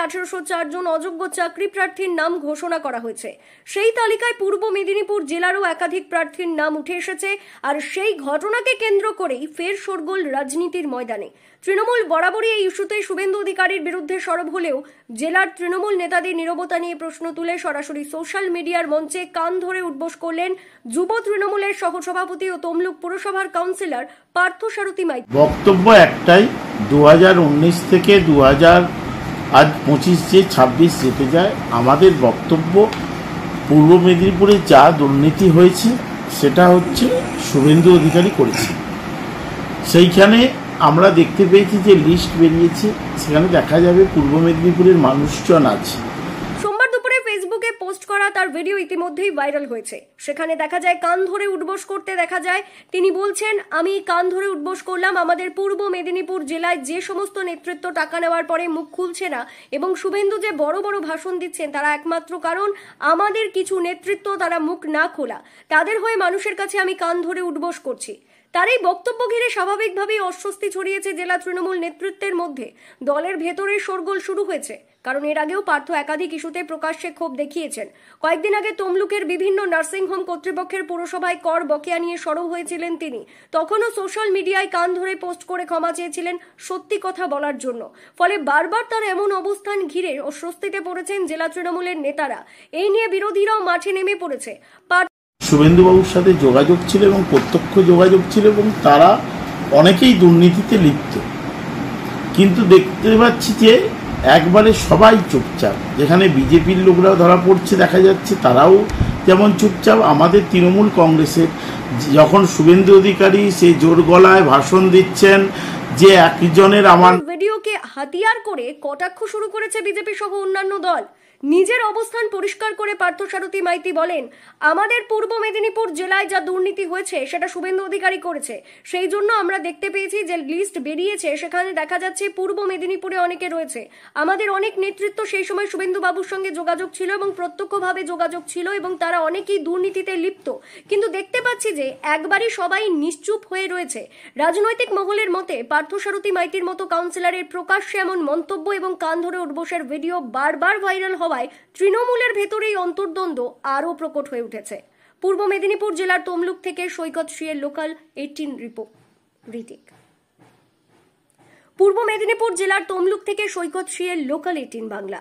তালিকায় 1804 জন অযোগ্য চাকরি প্রার্থীর নাম ঘোষণা করা হয়েছে। সেই তালিকায় পূর্ব মেদিনীপুর জেলারও একাধিক প্রার্থীর নাম উঠে এসেছে। আর সেই ঘটনাকে কেন্দ্র করেই ফের শোরগোল রাজনীতির ময়দানে। তৃণমূল বরাবরই এই ইস্যুতে শুভেন্দু অধিকারীর বিরুদ্ধে সরব হলেও জেলার তৃণমূল নেতাদের নীরবতা নিয়ে প্রশ্ন তুলে সরাসরি সোশ্যাল মিডিয়ার মঞ্চে কান ধরে উঠবোস করলেন যুব তৃণমূলের সহসভাপতি ও তমলুক পুরসভার কাউন্সিলর পার্থসারথী মাইতি। বক্তব্য একটাই, 2019 থেকে 2025 যে 26 যেতে যায়, আমাদের বক্তব্য পূর্ব মেদিনীপুরে যা দুর্নীতি হয়েছে সেটা হচ্ছে শুভেন্দু অধিকারী করেছে। সেইখানে আমরা দেখতে পেয়েছি যে লিস্ট বেরিয়েছে, সেখানে দেখা যাবে পূর্ব মেদিনীপুরের মানুষজন আছে। সোমবার দুপুরে ফেসবুকে পোস্ট করা তার ভিডিও ইতিমধ্যেই ভাইরাল হয়েছে। সেখানে দেখা যায় কান ধরে উঠবোস করতে দেখা যায়। তিনি বলছেন, আমি কান ধরে উঠবোস করলাম, আমাদের পূর্ব মেদিনীপুর জেলায় যে সমস্ত নেতৃত্ব টাকা নেওয়ার পরে মুখ খুলছে না এবং শুভেন্দু যে বড় বড় ভাষণ দিচ্ছেন তারা একমাত্র কারণ আমাদের কিছু নেতৃত্ব তারা মুখ না খোলা, তাদের হয়ে মানুষের কাছে আমি কান ধরে উঠবোস করছি। তার এই বক্তব্য ঘিরে স্বাভাবিকভাবেই অস্বস্তি ছড়িয়েছে জেলা তৃণমূল নেতৃত্বের মধ্যে। দলের ভেতরে শোরগোল শুরু হয়েছে, কারণ এর আগেও পার্থ একাধিক ইস্যুতে প্রকাশ্যে ক্ষোভ দেখিয়েছেন। কয়েকদিন আগে তমলুকের বিভিন্ন নার্সিংহোম কর্তৃপক্ষের পুরসভায় কর বকেয়া নিয়ে সরব হয়েছিলেন তিনি। তখনও সোশ্যাল মিডিয়ায় কান ধরে পোস্ট করে ক্ষমা চেয়েছিলেন সত্যি কথা বলার জন্য। ফলে বারবার তার এমন অবস্থান ঘিরে অস্বস্তিতে পড়েছেন জেলা তৃণমূলের নেতারা। এই নিয়ে বিরোধীরাও মাঠে নেমে পড়েছে। শুভেন্দুবাবুর সাথে যোগাযোগ ছিল এবং প্রত্যক্ষ যোগাযোগ ছিল এবং তারা অনেকেই দুর্নীতিতে লিপ্ত, কিন্তু দেখতে পাচ্ছি যে একবারে সবাই চুপচাপ। যেখানে বিজেপির লোকরাও ধরা পড়ছে দেখা যাচ্ছে, তারাও যেমন চুপচাপ। আমাদের তৃণমূল কংগ্রেসের যখন শুভেন্দু অধিকারী সে জোর গলায় ভাষণ দিচ্ছেন যে একজনের আমার ভিডিওকে হাতিয়ার করে কটাক্ষ শুরু করেছে বিজেপি সহ অন্যান্য দল। নিজের অবস্থান পরিষ্কার করে পার্থসারথী মাইতি বলেন, আমাদের পূর্ব মেদিনীপুর জেলায় যা দুর্নীতি হয়েছে সেটা শুভেন্দু অধিকারী করেছে। সেই জন্য আমরা দেখতে পেয়েছি যে লিস্ট বেরিয়েছে, সেখানে দেখা যাচ্ছে পূর্ব মেদিনীপুরে অনেকে রয়েছে। আমাদের অনেক নেতৃত্ব সেই সময় শুভেন্দু বাবুর সঙ্গে যোগাযোগ ছিল এবং প্রত্যক্ষভাবে যোগাযোগ ছিল এবং তারা অনেকেই দুর্নীতিতে লিপ্ত, কিন্তু দেখতে পাচ্ছি যে একবারই সবাই নিশ্চুপ হয়ে রয়েছে। রাজনৈতিক মহলের মতে পার্থসারথী মাইতির মতো কাউন্সিলরের প্রকাশ্যে এমন মন্তব্য এবং কান ধরে উঠবোসের ভিডিও বারবার ভাইরাল হওয়ায় তৃণমূলের ভেতরেই অন্তর্দ্বন্দ্ব আরও প্রকট হয়ে উঠেছে। পূর্ব মেদিনীপুর জেলার তমলুক থেকে সৈকত সিএর লোকাল 18 রিপোর্ট। ঋতিক। পূর্ব মেদিনীপুর জেলার তমলুক থেকে সৈকত সিএর লোকাল 18 বাংলা।